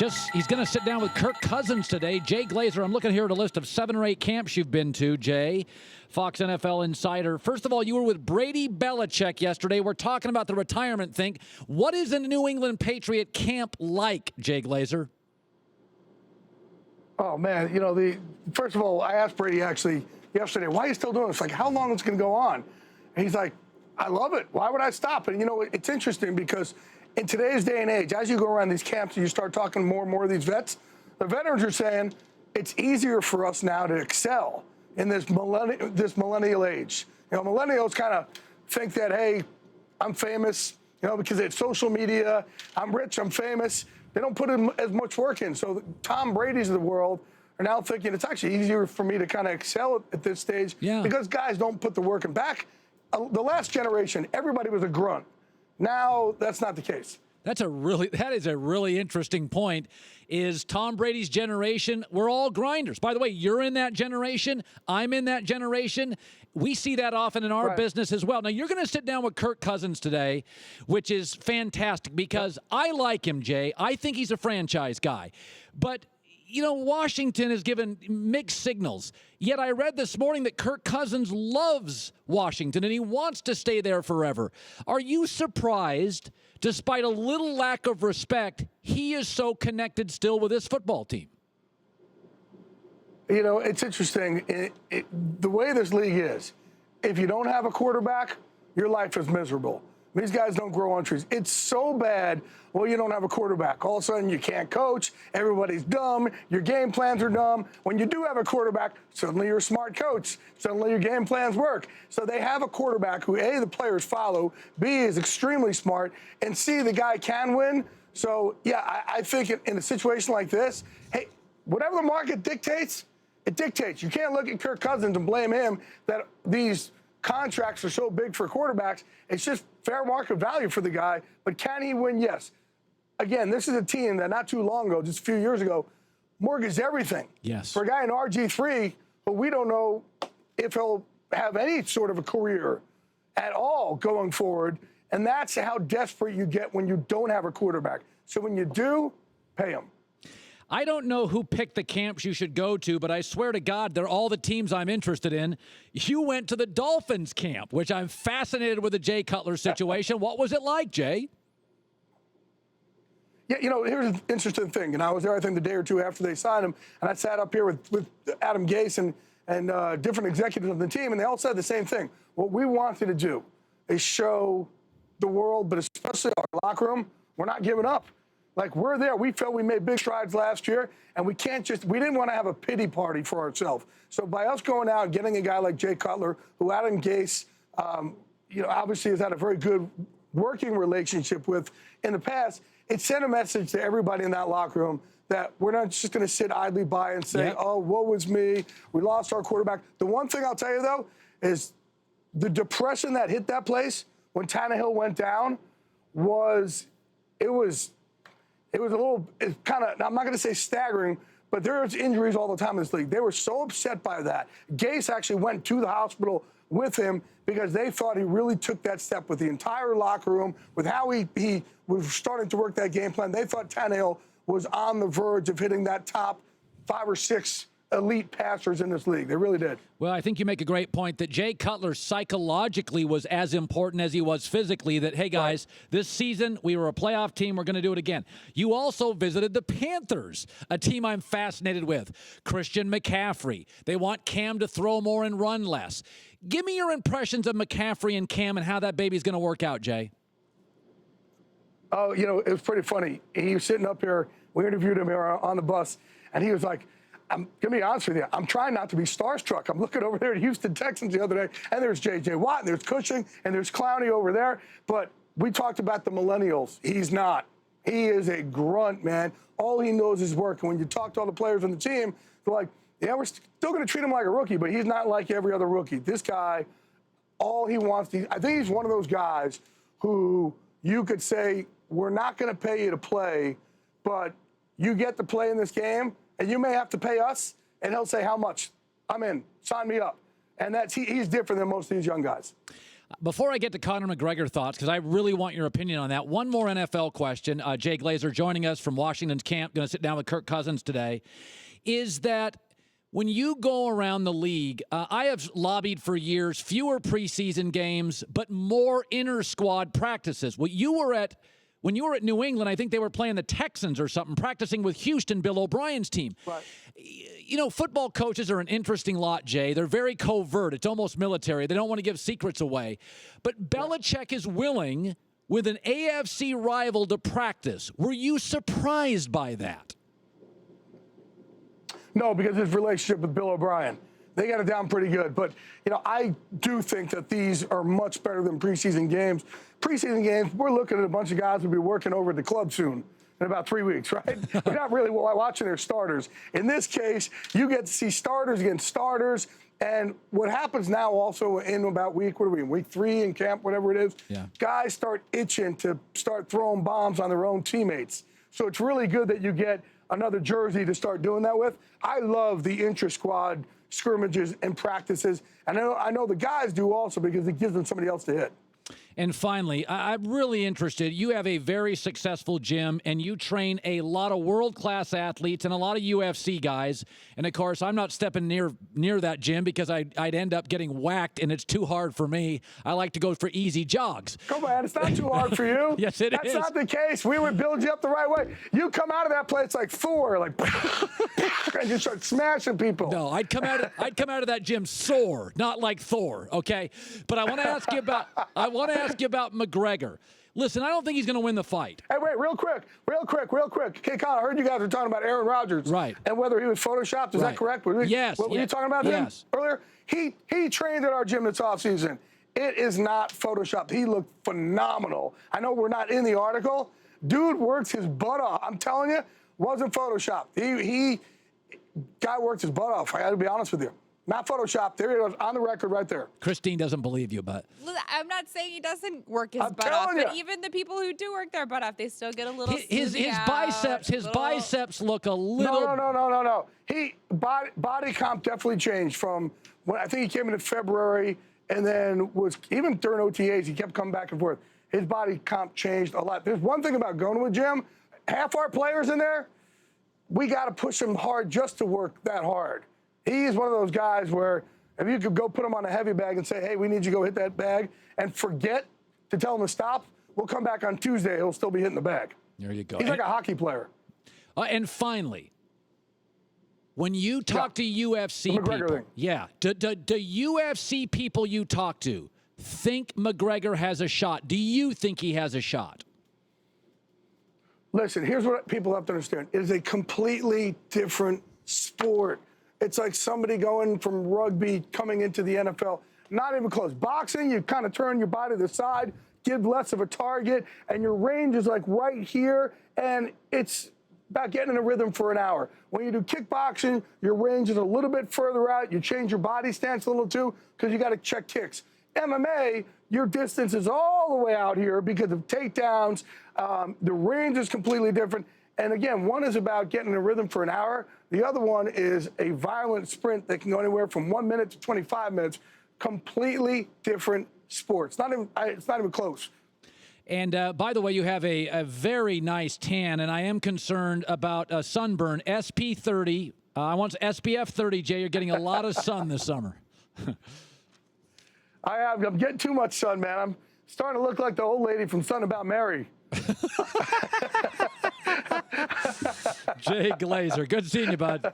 He's going to sit down with Kirk Cousins today. Jay Glazer, I'm looking here at a list of 7 or 8 camps you've been to, Jay, Fox NFL insider. First of all, you were with Brady Belichick yesterday. We're talking about the retirement thing. What is a New England Patriot camp like, Jay Glazer? Oh, man, first of all, I asked Brady actually yesterday, why are you still doing this? Like, how long is it going to go on? And he's like, I love it. Why would I stop? And, it's interesting because in today's day and age, as you go around these camps and you start talking more and more of these vets, the veterans are saying it's easier for us now to excel in this millennial age. Millennials kind of think that, hey, I'm famous, because it's social media. I'm rich, I'm famous. They don't put as much work in. So the Tom Brady's of the world are now thinking it's actually easier for me to kind of excel at this stage because guys don't put the work in. Back the last generation, everybody was a grunt. Now that's not the case. That is a really interesting point. Is Tom Brady's generation, we're all grinders. By the way, you're in that generation. I'm in that generation. We see that often in our business as well. Now, you're going to sit down with Kirk Cousins today, which is fantastic because I like him, Jay. I think he's a franchise guy. But Washington has given mixed signals. Yet I read this morning that Kirk Cousins loves Washington and he wants to stay there forever. Are you surprised, despite a little lack of respect, he is so connected still with his football team? It's interesting. The way this league is, if you don't have a quarterback, your life is miserable. These guys don't grow on trees. It's so bad. Well, you don't have a quarterback. All of a sudden, you can't coach. Everybody's dumb. Your game plans are dumb. When you do have a quarterback, suddenly you're a smart coach. Suddenly your game plans work. So they have a quarterback who, A, the players follow, B, is extremely smart, and C, the guy can win. So, yeah, I think in a situation like this, hey, whatever the market dictates, it dictates. You can't look at Kirk Cousins and blame him that these contracts are so big for quarterbacks. It's just fair market value for the guy. But can he win? Yes. Again, this is a team that not too long ago, just a few years ago, mortgaged everything. Yes. For a guy in RG3, who we don't know if he'll have any sort of a career at all going forward. And that's how desperate you get when you don't have a quarterback. So when you do, pay him. I don't know who picked the camps you should go to, but I swear to God, they're all the teams I'm interested in. You went to the Dolphins camp, which I'm fascinated with the Jay Cutler situation. What was it like, Jay? Yeah, here's an interesting thing. And I was there, I think, the day or two after they signed him. And I sat up here with Adam Gase and different executives of the team, and they all said the same thing. What we wanted to do is show the world, but especially our locker room, we're not giving up. Like, we're there. We felt we made big strides last year, and we didn't want to have a pity party for ourselves. So by us going out and getting a guy like Jay Cutler, who Adam Gase, obviously has had a very good working relationship with in the past, it sent a message to everybody in that locker room that we're not just going to sit idly by and say, oh, woe was me. We lost our quarterback. The one thing I'll tell you, though, is the depression that hit that place when Tannehill went down it was a little, I'm not going to say staggering, but there's injuries all the time in this league. They were so upset by that. Gase actually went to the hospital with him because they thought he really took that step with the entire locker room, with how he was starting to work that game plan. They thought Tannehill was on the verge of hitting that top 5 or 6 elite passers in this league. They really did. Well, I think you make a great point that Jay Cutler psychologically was as important as he was physically, that, hey, guys, this season we were a playoff team. We're going to do it again. You also visited the Panthers, a team I'm fascinated with. Christian McCaffrey. They want Cam to throw more and run less. Give me your impressions of McCaffrey and Cam and how that baby's going to work out, Jay. Oh, it was pretty funny. He was sitting up here. We interviewed him here on the bus, and he was like, I'm going to be honest with you. I'm trying not to be starstruck. I'm looking over there at Houston Texans the other day, and there's J.J. Watt, and there's Cushing, and there's Clowney over there. But we talked about the millennials. He's not. He is a grunt, man. All he knows is work. And when you talk to all the players on the team, they're like, yeah, we're still going to treat him like a rookie, but he's not like every other rookie. This guy, all he wants to – I think he's one of those guys who you could say, we're not going to pay you to play, but you get to play in this game, and you may have to pay us, and he'll say, how much? I'm in. Sign me up. And he's different than most of these young guys. Before I get to Conor McGregor thoughts, because I really want your opinion on that, one more NFL question. Jay Glazer joining us from Washington's camp, going to sit down with Kirk Cousins today, is that when you go around the league, I have lobbied for years, fewer preseason games, but more inter-squad practices. When you were at New England, I think they were playing the Texans or something, practicing with Houston, Bill O'Brien's team. Right. You know, football coaches are an interesting lot, Jay. They're very covert. It's almost military. They don't want to give secrets away. But Belichick is willing, with an AFC rival, to practice. Were you surprised by that? No, because his relationship with Bill O'Brien, they got it down pretty good. But, you know, I do think that these are much better than preseason games. Preseason games, we're looking at a bunch of guys who'll be working over at the club soon in about 3 weeks, right? We're not really watching their starters. In this case, you get to see starters against starters. And what happens now also in about week 3 in camp, whatever it is, guys start itching to start throwing bombs on their own teammates. So it's really good that you get another jersey to start doing that with. I love the intra-squad scrimmages and practices. And I know the guys do also because it gives them somebody else to hit. And finally, I'm really interested. You have a very successful gym, and you train a lot of world-class athletes and a lot of UFC guys. And, of course, I'm not stepping near that gym because I'd end up getting whacked, and it's too hard for me. I like to go for easy jogs. Come on, it's not too hard for you. Yes, it is. That's not the case. We would build you up the right way. You come out of that place like Thor, like, and you start smashing people. No, I'd come out of that gym sore, not like Thor, okay? But I want to ask you about McGregor. Listen, I don't think he's going to win the fight. Hey, wait, real quick. Okay, Colin, I heard you guys were talking about Aaron Rodgers. Right. And whether he was photoshopped. Is that correct? Yes. Were you talking about him earlier? He trained at our gym this offseason. It is not photoshopped. He looked phenomenal. I know we're not in the article. Dude works his butt off. I'm telling you, wasn't photoshopped. Guy worked his butt off. I got to be honest with you. Not photoshopped. There it is on the record right there. Kristine doesn't believe you, but I'm not saying he doesn't work his butt off, but even the people who do work their butt off, they still get a little his biceps look a little. No. Body comp definitely changed from when I think he came in February and then was even during OTAs he kept coming back and forth. His body comp changed a lot. There's one thing about going to a gym. Half our players in there, we got to push them hard just to work that hard. He's one of those guys where if you could go put him on a heavy bag and say, hey, we need you to go hit that bag and forget to tell him to stop, we'll come back on Tuesday. He'll still be hitting the bag. There you go. He's like a hockey player. And finally, when you talk to UFC people, do UFC people you talk to think McGregor has a shot? Do you think he has a shot? Listen, here's what people have to understand. It is a completely different sport. It's like somebody going from rugby coming into the NFL. Not even close. Boxing, you kind of turn your body to the side, give less of a target, and your range is like right here, and it's about getting in a rhythm for an hour. When you do kickboxing, your range is a little bit further out. You change your body stance a little too because you got to check kicks. MMA, your distance is all the way out here because of takedowns. The range is completely different. And again, one is about getting in a rhythm for an hour. The other one is a violent sprint that can go anywhere from 1 minute to 25 minutes. Completely different sports. It's not even close. And by the way, you have a very nice tan, and I am concerned about sunburn. SP 30. I want SPF 30, Jay. You're getting a lot of sun this summer. I'm getting too much sun, man. I'm starting to look like the old lady from Son About Mary. Jay Glazer, good seeing you, bud.